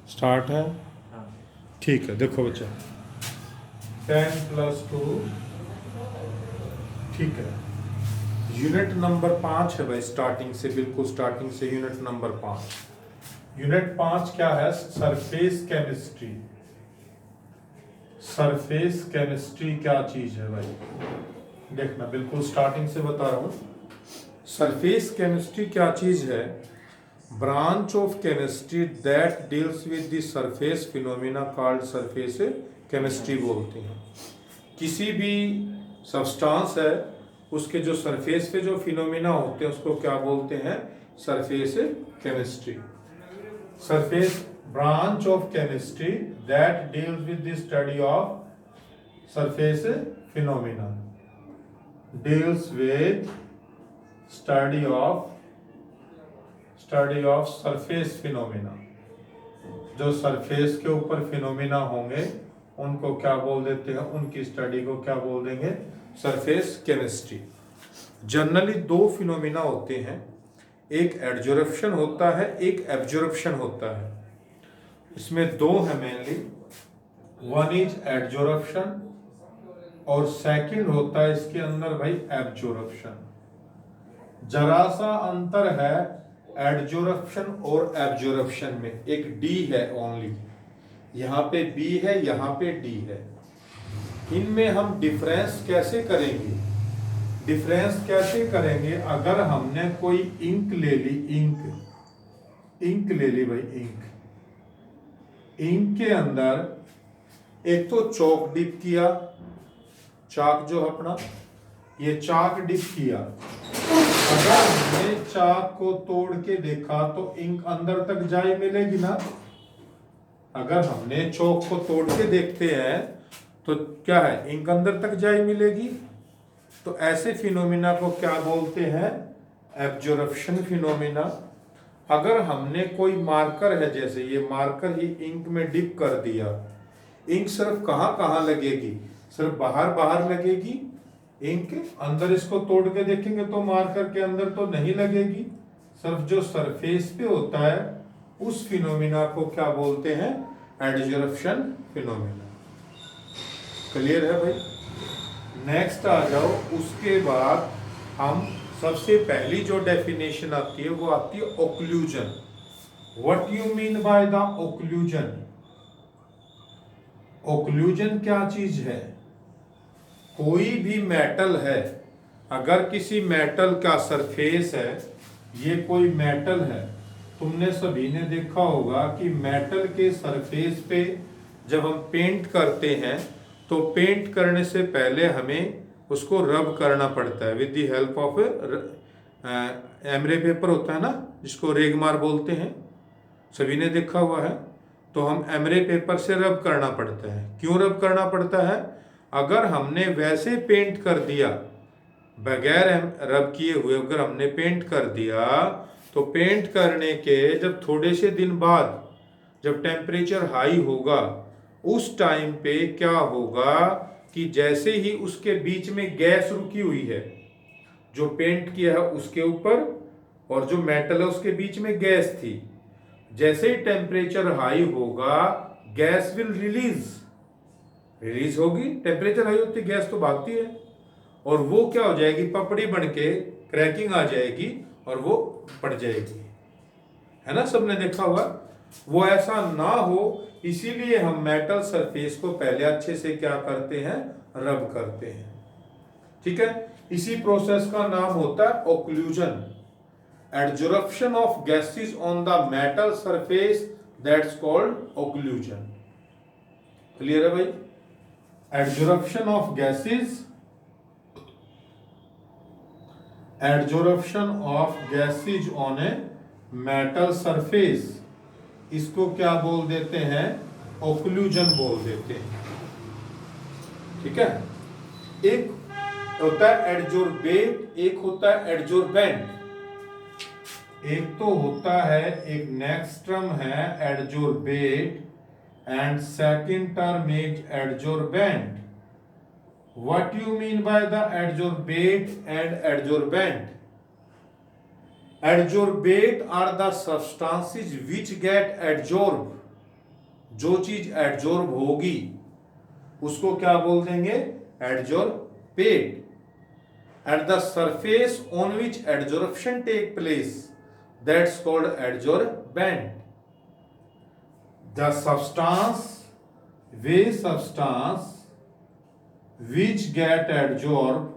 Start है। हाँ। ठीक है, देखो बच्चा 10+2। ठीक है, यूनिट नंबर 5 है भाई। स्टार्टिंग से, बिल्कुल स्टार्टिंग से यूनिट नंबर 5। यूनिट 5 क्या है? Surface chemistry. सरफेस केमिस्ट्री क्या चीज है भाई? देखना, बिल्कुल स्टार्टिंग से बता रहा हूं। सरफेस केमिस्ट्री क्या चीज है? Branch of chemistry that deals with the surface phenomena called surface chemistry बोलते हैं। किसी भी सब्सटेंस है, उसके जो सरफेस पे जो फिनोमिना होते हैं उसको क्या बोलते हैं? Surface chemistry. Surface branch of chemistry that deals with the study of surface phenomena, deals with study of surface phenomena. जो सरफेस के ऊपर फिनोमिना होंगे उनको क्या बोल देते हैं? उनकी स्टडी को क्या बोल देंगे? Surface chemistry. जनरली दो फिनोमिना होते हैं, एक एडजॉर्प्शन होता है, एक एब्जॉर्प्शन होता है। इसमें दो है मेनली, वन इज एडजॉर्प्शन और सेकंड होता है इसके अंदर भाई एब्जॉर्प्शन। जरा सा अंतर है एडजॉर्प्शन और एब्जॉर्प्शन में, एक डी है ओनली। यहाँ पे बी है, यहाँ पे डी है। इनमें हम डिफरेंस कैसे करेंगे? डिफरेंस कैसे करेंगे? अगर हमने कोई इंक ले ली, इंक ले ली भाई, इंक के अंदर एक तो चौक डिप किया, चाक जो अपना, ये चाक डिप किया। अगर हमने चाक को तोड़ के देखा तो इंक अंदर तक जाए मिलेगी ना? अगर हमने चौक को तोड़ के देखते हैं तो क्या है? इंक अंदर तक जाए मिलेगी। तो ऐसे फिनोमिना को क्या बोलते हैं? Absorption phenomena. अगर हमने कोई मार्कर है, जैसे ये मार्कर ही इंक में डिप कर दिया, इंक सिर्फ कहाँ कहाँ लगेगी? सिर्फ बाहर बाहर लगेगी। इंक अंदर इसको तोड़ के देखेंगे तो मार्कर के अंदर तो नहीं लगेगी, सिर्फ जो सरफेस पे होता है उस फिनोमिना को क्या बोलते हैं? Adsorption phenomena. क्लियर है भाई? नेक्स्ट आ जाओ। उसके बाद हम सबसे पहली जो डेफिनेशन आती है वो आती है occlusion. What you mean by the occlusion? Occlusion क्या चीज है? कोई भी मेटल है, अगर किसी मेटल का सरफेस है, ये कोई मेटल है, तुमने सभी ने देखा होगा कि मेटल के सरफेस पे जब हम पेंट करते हैं तो पेंट करने से पहले हमें उसको रब करना पड़ता है with the help of Emre paper होता है ना, जिसको रेगमार बोलते हैं, सभी ने देखा हुआ है। तो हम एमरे पेपर से रब करना पड़ता है। क्यों रब करना पड़ता है? अगर हमने वैसे पेंट कर दिया, बगैर रब किए हुए अगर हमने पेंट कर दिया, तो पेंट करने के जब थोड़े से दिन बाद जब टेम्परेचर हाई होगा, उस टाइम पे क्या होगा कि जैसे ही उसके बीच में गैस रुकी हुई है, जो पेंट किया है उसके ऊपर और जो मेटल है उसके बीच में गैस थी, जैसे ही टेम्परेचर हाई होगा गैस विल रिलीज होगी। टेम्परेचर हाई होती गैस तो भागती है और वो क्या हो जाएगी? पपड़ी बन के क्रैकिंग आ जाएगी और वो पड़ जाएगी, है ना? सबने देखा होगा। वो ऐसा ना हो इसीलिए हम मेटल सरफेस को पहले अच्छे से क्या करते हैं? रब करते हैं। ठीक है, इसी प्रोसेस का नाम होता है occlusion. Adsorption of gases on the metal surface, that's called occlusion. Clear है भाई? Adsorption of gases, adsorption of gases on a metal surface, इसको क्या बोल देते हैं? ओक्लूजन बोल देते हैं। ठीक है, एक होता है एडजॉर्बेट, एक होता है एडजॉर्बेंट। एक तो होता है, एक नेक्स्ट टर्म है adsorbate and second term is adsorbent. What you mean by the adsorbate and adsorbent? Adsorbate are the substances which get adsorbed जो चीज एडजॉर्ब होगी उसको क्या बोल देंगे? Adsorbate. At the surface on which adsorption take place, that's called adsorbent. The substance, the substance which get adsorbed,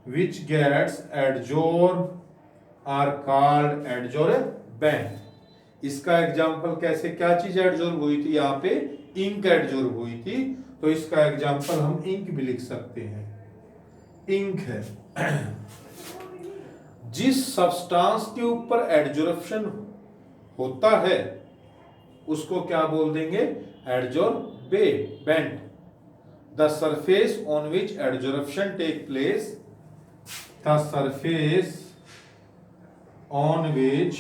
which gets adsorbed are called adsorbent। इसका example कैसे, क्या चीज एडजॉर्ब हुई थी? यहाँ पे इंक एडजॉर्ब हुई थी, तो इसका एग्जाम्पल हम इंक भी लिख सकते हैं। इंक है जिस सब्सटेंस के ऊपर एडजॉर्प्शन होता है उसको क्या बोल देंगे? Adsorbent. The surface on which adsorption take place, the surface on which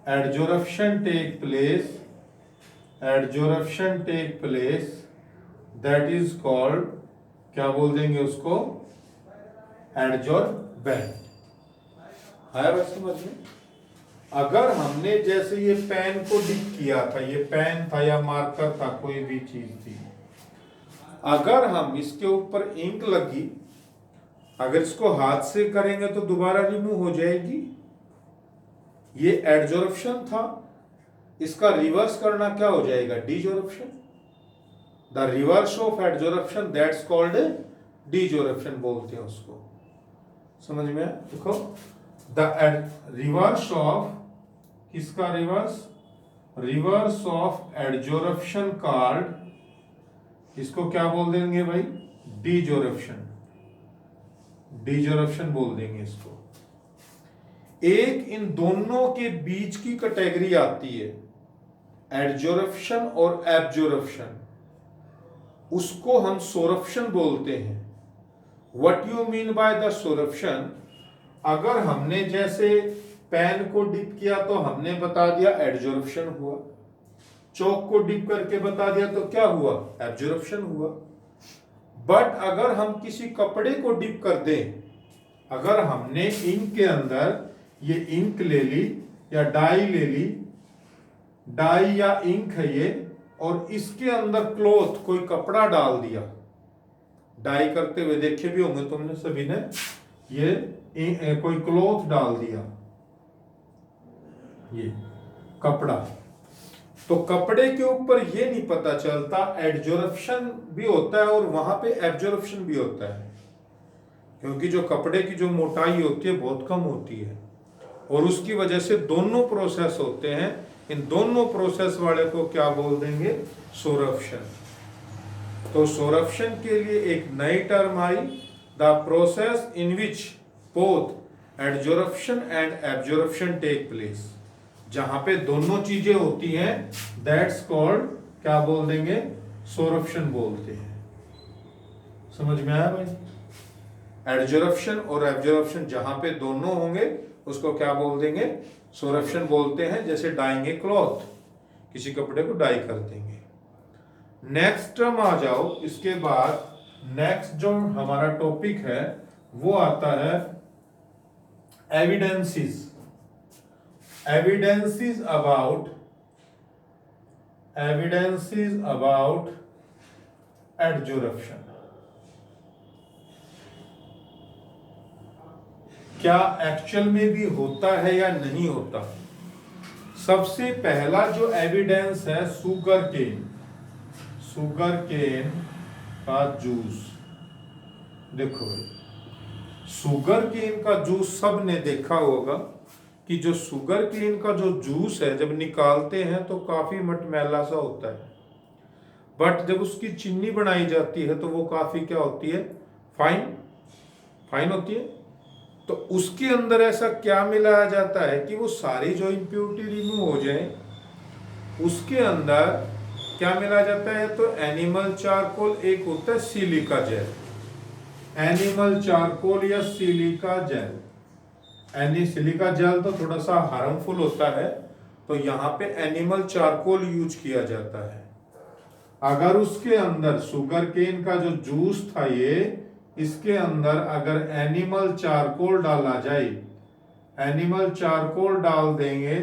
adsorption take place, adsorption take place, that is called, क्या बोल देंगे उसको? एडजॉर्बेंट। आया बात समझ में? अगर हमने जैसे ये पेन को डिप किया था, ये पेन था या मार्कर था, कोई भी चीज थी, अगर हम इसके ऊपर इंक लगी, अगर इसको हाथ से करेंगे तो दोबारा रिमूव हो जाएगी। ये एडजॉर्प्शन था, इसका रिवर्स करना क्या हो जाएगा? Desorption. The reverse of adsorption that's called desorption बोलते हैं उसको। समझ में? देखो, द रिवर्स ऑफ, किसका रिवर्स? रिवर्स ऑफ एडजॉर्प्शन कॉल्ड, इसको क्या बोल देंगे भाई? डीजॉर्प्शन। डीजॉर्प्शन बोल देंगे इसको। एक इन दोनों के बीच की कैटेगरी आती है, एडजॉर्प्शन और एब्जॉर्प्शन, उसको हम सोरप्शन बोलते हैं। What you mean by the sorption? अगर हमने जैसे पेन को डिप किया तो हमने बता दिया एडजॉर्प्शन हुआ, चौक को डिप करके बता दिया तो क्या हुआ? एब्जॉर्प्शन हुआ। बट अगर हम किसी कपड़े को डिप कर दें, अगर हमने इंक के अंदर ये इंक ले ली या डाई ले ली, डाई या इंक है ये, और इसके अंदर क्लॉथ, कोई कपड़ा डाल दिया, डाई करते हुए देखे भी होंगे तुमने सभी ने, ये कोई क्लॉथ डाल दिया, ये कपड़ा, तो कपड़े के ऊपर ये नहीं पता चलता एडजॉर्प्शन भी होता है और वहां पे एब्जॉर्प्शन भी होता है, क्योंकि जो कपड़े की जो मोटाई होती है बहुत कम होती है, और उसकी वजह से दोनों प्रोसेस होते हैं। इन दोनों प्रोसेस वाले को क्या बोल देंगे? सोरप्शन। तो सोरप्शन के लिए एक नई टर्म आई, the process in which both adsorption and absorption take place. जहां पे दोनों चीजें होती हैं, दैट्स कॉल्ड, क्या बोल देंगे? सोरप्शन बोलते हैं। समझ में आया भाई? एडजॉर्प्शन और एब्जॉर्प्शन जहां पे दोनों होंगे उसको क्या बोल देंगे? सोरप्शन बोलते हैं। जैसे डाइंगे क्लॉथ, किसी कपड़े को डाई कर देंगे। नेक्स्ट टर्म आ जाओ, इसके बाद नेक्स्ट जो हमारा टॉपिक है वो आता है एविडेंसेस। Evidences about adsorption। क्या एक्चुअल में भी होता है या नहीं होता? सबसे पहला जो एविडेंस है, शुगर केन, शुगर केन का जूस। देखो, शुगर केन का जूस सब ने देखा होगा कि जो शुगर केन का जो जूस है जब निकालते हैं तो काफी मटमैला सा होता है, बट जब उसकी चीनी बनाई जाती है तो वो काफी क्या होती है? फाइन, फाइन होती है। तो उसके अंदर ऐसा क्या मिलाया जाता है कि वो सारी जो इम्प्योरिटी रिमूव हो जाए। उसके अंदर क्या मिलाया जाता है? तो एनिमल चारकोल, एक होता है सिलिका जेल, एनिमल चारकोल या सिलिका जेल। सिलिका जेल तो थोड़ा सा हार्मफुल होता है, तो यहाँ पे एनिमल चारकोल यूज किया जाता है। अगर उसके अंदर शुगर केन का जो जूस था ये, इसके अंदर अगर एनिमल चारकोल डाला जाए, एनिमल चारकोल डाल देंगे,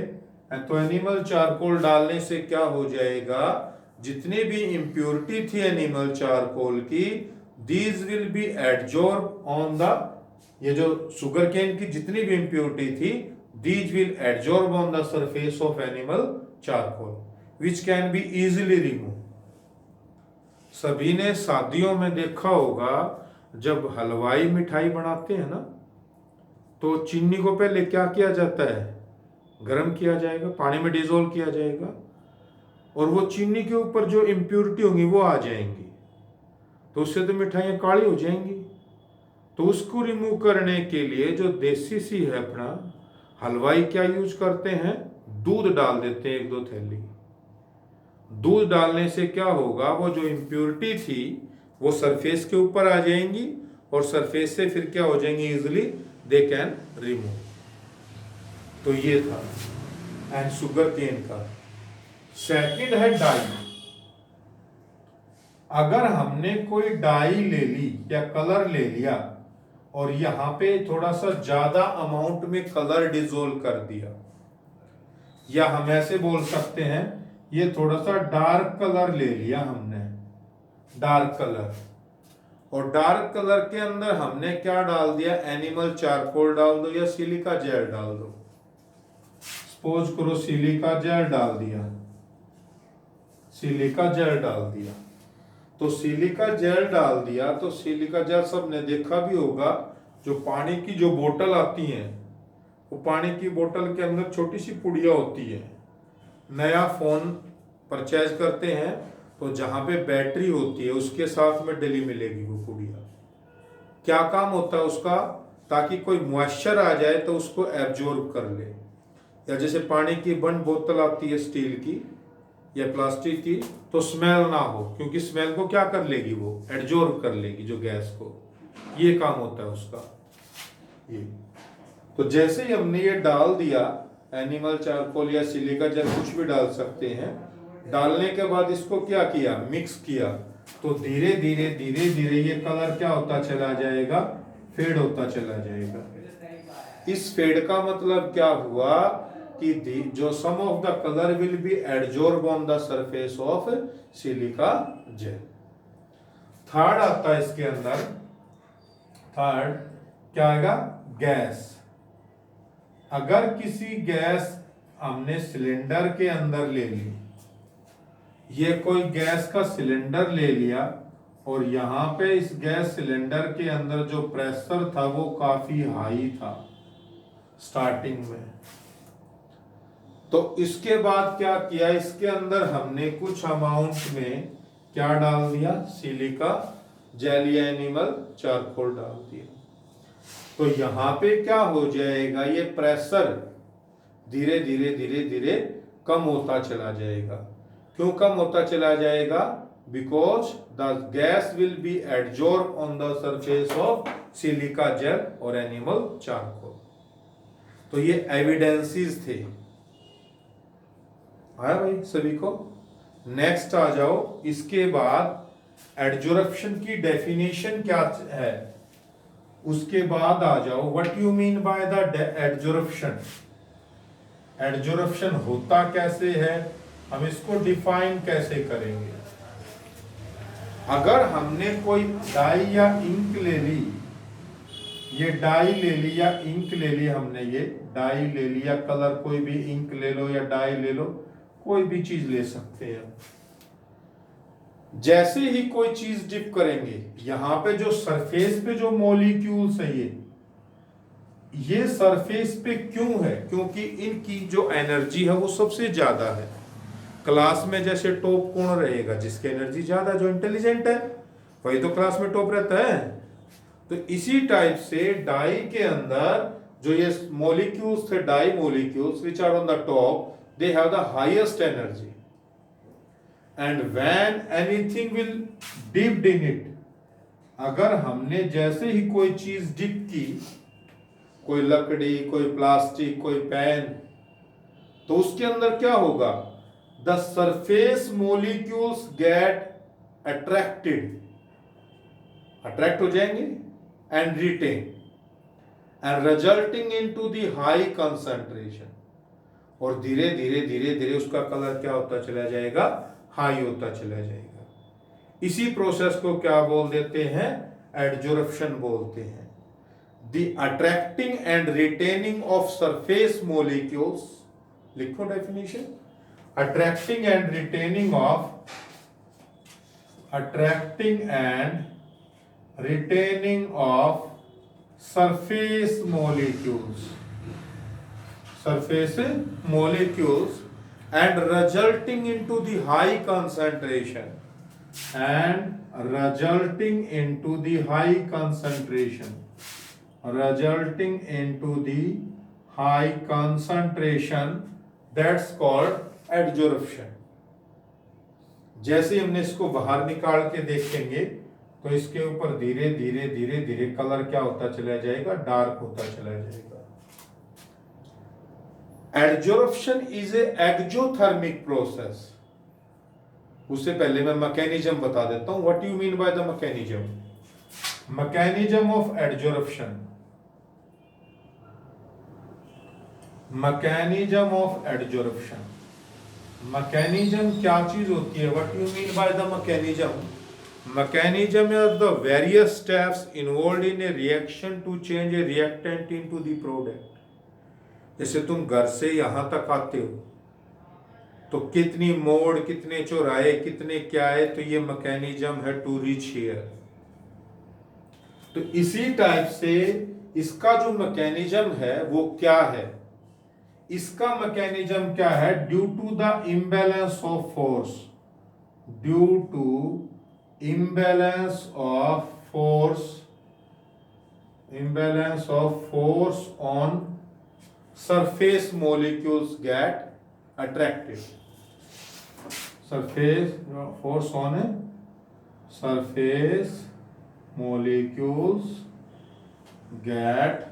तो एनिमल चारकोल डालने से क्या हो जाएगा, जितनी भी इम्प्योरिटी थी एनिमल चारकोल की, these will be adsorb on the, ये जो शुगर केन की जितनी भी इम्प्योरिटी थी, these will adsorb on the surface of animal charcoal which can be easily remove. सभी ने शादियों में देखा होगा, जब हलवाई मिठाई बनाते हैं ना, तो चीनी को पहले क्या किया जाता है, गर्म किया जाएगा, पानी में डिजोल्व किया जाएगा, और वो चीनी के ऊपर जो इम्प्योरिटी होंगी वो आ जाएंगी, तो उससे तो मिठाइयाँ काली हो जाएंगी। तो उसको रिमूव करने के लिए जो देसी सी है अपना, हलवाई क्या यूज करते हैं, दूध डाल देते हैं 1-2 थैली। दूध डालने से क्या होगा, वो जो इम्प्योरिटी थी वो सरफेस के ऊपर आ जाएंगी, और सरफेस से फिर क्या हो जाएंगी, इजिली दे कैन रिमूव। तो ये था एंड शुगर केन का। सेकंड है डाई। अगर हमने कोई डाई ले ली या कलर ले लिया और यहां पे थोड़ा सा ज्यादा अमाउंट में कलर डिजोल्व कर दिया, या हम ऐसे बोल सकते हैं ये थोड़ा सा डार्क कलर ले लिया हमने, डार्क कलर, और डार्क कलर के अंदर हमने क्या डाल दिया, एनिमल चारकोल डाल दो या सिलिका जेल डाल दो। सपोज करो सिलिका जेल डाल दिया, सिलिका जेल डाल दिया, तो सिलिका जेल डाल दिया, तो सिलिका जेल सबने देखा भी होगा, जो पानी की जो बोतल आती है, वो पानी की बोतल के अंदर छोटी सी पुड़िया होती है। नया फोन परचेज करते हैं तो जहां पे बैटरी होती है उसके साथ में डली मिलेगी वो पुड़िया। क्या काम होता है उसका, ताकि कोई मॉइस्चर आ जाए तो उसको एब्जॉर्ब कर ले। या जैसे पानी की बंद बोतल आती है स्टील की या प्लास्टिक की, तो स्मेल ना हो, क्योंकि स्मेल को क्या कर लेगी, वो एब्जॉर्ब कर लेगी जो गैस को। ये काम होता है उसका। ये तो जैसे ही हमने ये डाल दिया, एनिमल चारकोल या सिलिका जेल कुछ भी डाल सकते हैं, डालने के बाद इसको क्या किया, मिक्स किया, तो धीरे धीरे धीरे धीरे ये कलर क्या होता चला जाएगा, फेड होता चला जाएगा। इस फेड का मतलब क्या हुआ कि जो some of the colour will be adsorb on the surface of silica gel. Third आता है इसके अंदर, थर्ड क्या आएगा, गैस। अगर किसी गैस हमने सिलेंडर के अंदर ले ली, ये कोई गैस का सिलेंडर ले लिया, और यहां पे इस गैस सिलेंडर के अंदर जो प्रेशर था वो काफी हाई था स्टार्टिंग में, तो इसके बाद क्या किया, इसके अंदर हमने कुछ अमाउंट में क्या डाल दिया, सिलिका जेल या एनिमल चारकोल डाल दिया। तो यहां पे क्या हो जाएगा, ये प्रेशर धीरे धीरे धीरे धीरे कम होता चला जाएगा। क्यों कम होता चला जाएगा, because the gas will be adsorb on the surface of silica jail और एनिमल चारकोल। तो ये एविडेंसेस थे। आया भाई सभी को। नेक्स्ट आ जाओ, इसके बाद एडजॉर्प्शन की डेफिनेशन क्या है, उसके बाद आ जाओ what you mean by the adsorption. Adsorption होता कैसे है, हम इसको डिफाइन कैसे करेंगे। अगर हमने कोई डाई या इंक ले ली, ये डाई ले ली या इंक ले ली, हमने ये डाई ले लिया, कलर कोई भी इंक ले लो या डाई ले लो, कोई भी चीज ले सकते हैं। जैसे ही कोई चीज डिप करेंगे, यहां पे जो सरफेस पे जो मॉलिक्यूल्स है, ये सरफेस पे क्यों है, क्योंकि इनकी जो एनर्जी है वो सबसे ज्यादा है। क्लास में जैसे टॉप कौन रहेगा, जिसकी एनर्जी ज्यादा, जो इंटेलिजेंट है, वही तो क्लास में टॉप रहता है। तो इसी टाइप से डाई के अंदर जो ये मॉलिक्यूल्स थे, dye molecules which are on the top, they have the highest energy, and when anything will dipped in it, अगर हमने जैसे ही कोई चीज डिप की, कोई लकड़ी, कोई प्लास्टिक, कोई पेन, तो उसके अंदर क्या होगा, the surface molecules get attract हो जाएंगे and retain and resulting into the high concentration, और धीरे धीरे धीरे धीरे उसका कलर क्या होता चला जाएगा, हाई होता चला जाएगा। इसी प्रोसेस को क्या बोल देते हैं, एडजोर्प्शन बोलते हैं। The attracting and retaining of surface molecules, लिखो definition, attracting and retaining of, attracting and retaining of surface molecules, surface molecules and resulting into the high concentration, and resulting into the high concentration, resulting into the high concentration, that's called adsorption। जैसे हमने इसको बाहर निकाल के देखेंगे तो इसके ऊपर धीरे धीरे धीरे धीरे कलर क्या होता चला जाएगा, डार्क होता चला जाएगा। Adsorption is a exothermic process. उससे पहले मैं मैकेनिज्म बता देता हूं, what you mean by the mechanism. Mechanism of adsorption, mechanism of adsorption, mechanism क्या चीज होती है, what you mean by the mechanism. Mechanism are the various steps involved in a reaction to change a reactant into the product। जैसे तुम घर से यहाँ तक आते हो तो कितनी मोड़, कितने चौराहे, कितने क्या है, तो ये मैकेनिज्म है टू रीच हियर। तो इसी टाइप से इसका जो मैकेनिज्म है वो क्या है, इसका मैकेनिज्म क्या है, due to the imbalance of force, due to imbalance of force, imbalance of force on surface molecules get attracted, surface force on surface molecules get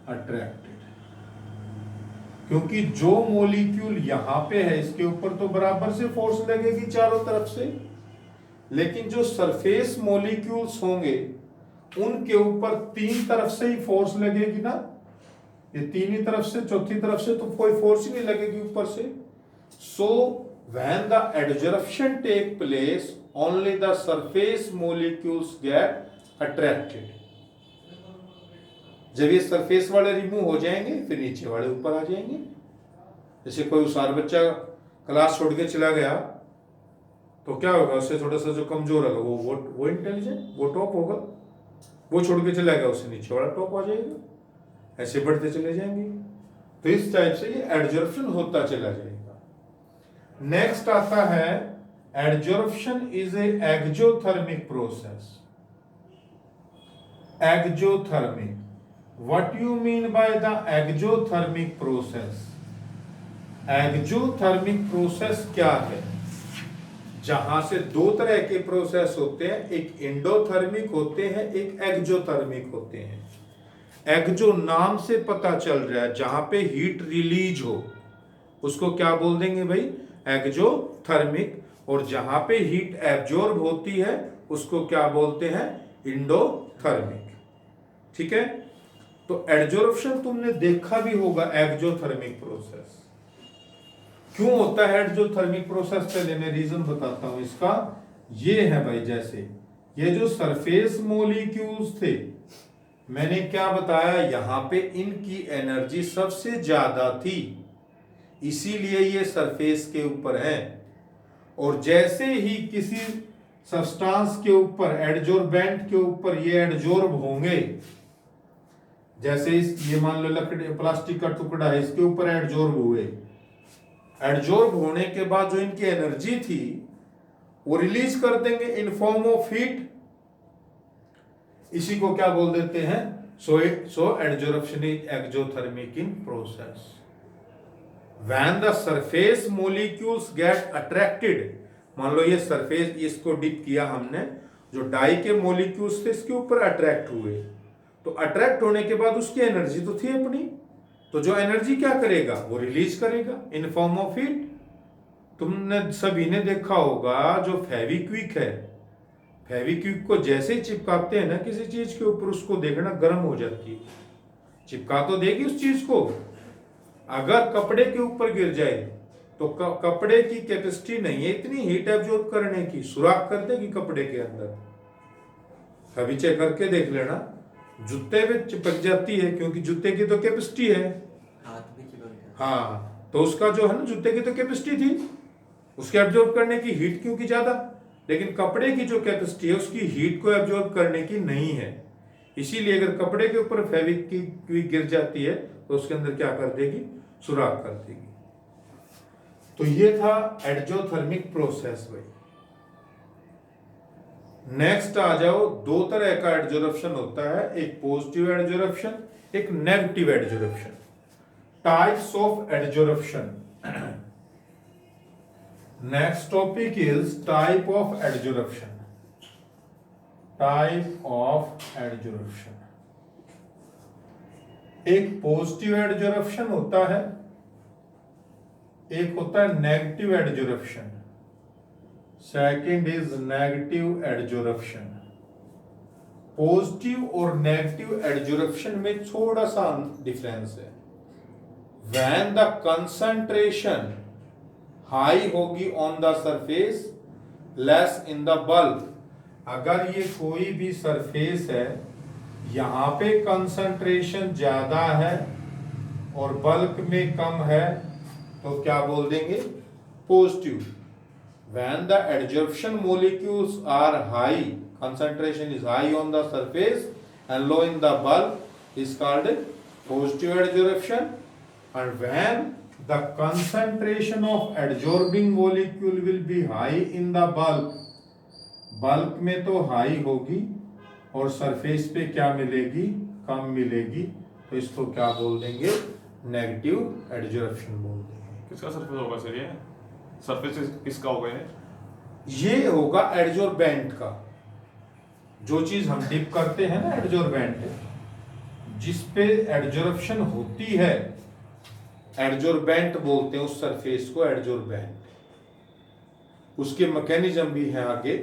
attracted। क्योंकि जो मोलिक्यूल यहां पे है इसके ऊपर तो बराबर से फोर्स लगेगी चारों तरफ से, लेकिन जो सरफेस मॉलिक्यूल्स होंगे उनके ऊपर तीन तरफ से ही फोर्स लगेगी ना, ये तीन ही तरफ से, चौथी तरफ से तो कोई फोर्स ही नहीं लगेगी ऊपर से। So when the adsorption take place only the surface molecules get attracted. जब ये सरफेस वाले रिमूव हो जाएंगे फिर नीचे वाले ऊपर आ जाएंगे। जैसे कोई उसार बच्चा क्लास छोड़ के चला गया तो क्या होगा, उससे थोड़ा सा जो कमजोर होगा वो इंटेलिजेंट, वो टॉप होगा, वो छोड़ के चला गया उससे नीचे वाला टॉप आ जाएगा, ऐसे बढ़ते चले जाएंगे। तो इस टाइप से ये एडजॉर्प्शन होता चला जाएगा। नेक्स्ट आता है adsorption is a exothermic process. Exothermic, what you mean by the exothermic process. Exothermic process क्या है, जहां से दो तरह के प्रोसेस होते हैं, एक एंडोथर्मिक होते हैं, एक एक्जोथर्मिक होते हैं। एक्जो नाम से पता चल रहा है, जहां पे हीट रिलीज हो उसको क्या बोल देंगे भाई, एक्जोथर्मिक, और जहां पे हीट एब्जॉर्ब होती है उसको क्या बोलते हैं, एंडोथर्मिक। ठीक है, तो एडजॉर्प्शन तुमने देखा भी होगा एक्जोथर्मिक प्रोसेस। क्यों होता है एडजोथर्मिक प्रोसेस, पहले मैं रीजन बताता हूं इसका। ये है भाई, जैसे ये जो सरफेस मॉलिक्यूल्स थे, मैंने क्या बताया, यहां पे इनकी एनर्जी सबसे ज्यादा थी, इसीलिए ये सरफेस के ऊपर है। और जैसे ही किसी सब्सटेंस के ऊपर, एडजॉर्बेंट के ऊपर ये एडजॉर्ब होंगे, जैसे ये मान लो लकड़ी, प्लास्टिक का टुकड़ा है, इसके ऊपर एडजॉर्ब हुए, एडजॉर्ब होने के बाद जो इनकी एनर्जी थी वो रिलीज कर देंगे इन फॉर्म ऑफ हीट। इसी को क्या बोल देते हैं, so adsorption is exothermic in process. When the surface molecules get attracted, मान लो ये सरफेस, इसको डिप किया हमने, जो डाई के मॉलिक्यूल्स थे इसके ऊपर अट्रैक्ट हुए, तो अट्रैक्ट होने के बाद उसकी एनर्जी तो थी अपनी, तो जो एनर्जी क्या करेगा, वो रिलीज करेगा इन फॉर्म ऑफ हीट। तुमने सभी ने देखा होगा जो फेविक्विक है, फेविक्विक को जैसे ही चिपकाते हैं ना किसी चीज के ऊपर, उसको देखना गर्म हो जाती है, चिपका तो देगी उस चीज को, अगर कपड़े के ऊपर गिर जाए तो कपड़े की कैपेसिटी नहीं है इतनी हीट एब्जॉर्ब करने की, सुराख कर देगी कपड़े के अंदर। कभी चेक करके देख लेना, जूते में चिपक जाती है क्योंकि जूते की तो कैपेसिटी है, हाथ भी चिपक जाता हाँ, तो उसका जो है ना जूते की तो कैपेसिटी थी, उसके एब्जॉर्ब करने की हीट क्योंकि ज्यादा, लेकिन कपड़े की जो कैपेसिटी है उसकी हीट को एब्जॉर्ब करने की नहीं है। इसीलिए अगर कपड़े के ऊपर फेविक्विक गिर जाती है तो उसके अंदर क्या कर देगी, सुराख कर देगी। तो ये था एडजोथर्मिक प्रोसेस भाई। नेक्स्ट आ जाओ, दो तरह का एडजोरप्शन होता है, एक पॉजिटिव एडजोरप्शन, एक negative adsorption. Types of adsorption. Next topic is type of adsorption. Type of adsorption, एक पॉजिटिव एडजोरप्शन होता है, एक होता है negative adsorption. Second is negative adsorption. Positive और नेगेटिव एडजोरप्शन में थोड़ा सा डिफरेंस है। व्हेन द कंसंट्रेशन हाई होगी on the surface, less in the bulk. अगर ये कोई भी सरफेस है, यहां पे कंसंट्रेशन ज्यादा है और बल्क में कम है, तो क्या बोल देंगे, positive. When the adsorption molecules are high, concentration is high on the surface and low in the bulk is called positive adsorption. And when the concentration of adsorbing molecule will be high in the bulk, bulk में तो high होगी और surface पे क्या मिलेगी, कम मिलेगी, तो इसको क्या बोल देंगे, negative adsorption बोल देंगे। किसका सरफेस होगा सर ये? सरफेस किसका होगा ये होगा एडजोर्बेंट का। जो चीज हम डिप करते हैं ना, एडजोर्बेंट, जिस पे एडजोर्प्शन होती है, एडजोर्बेंट बोलते हैं उस सरफेस को, एडजोर्बेंट। उसके मैकेनिज्म भी है आगे,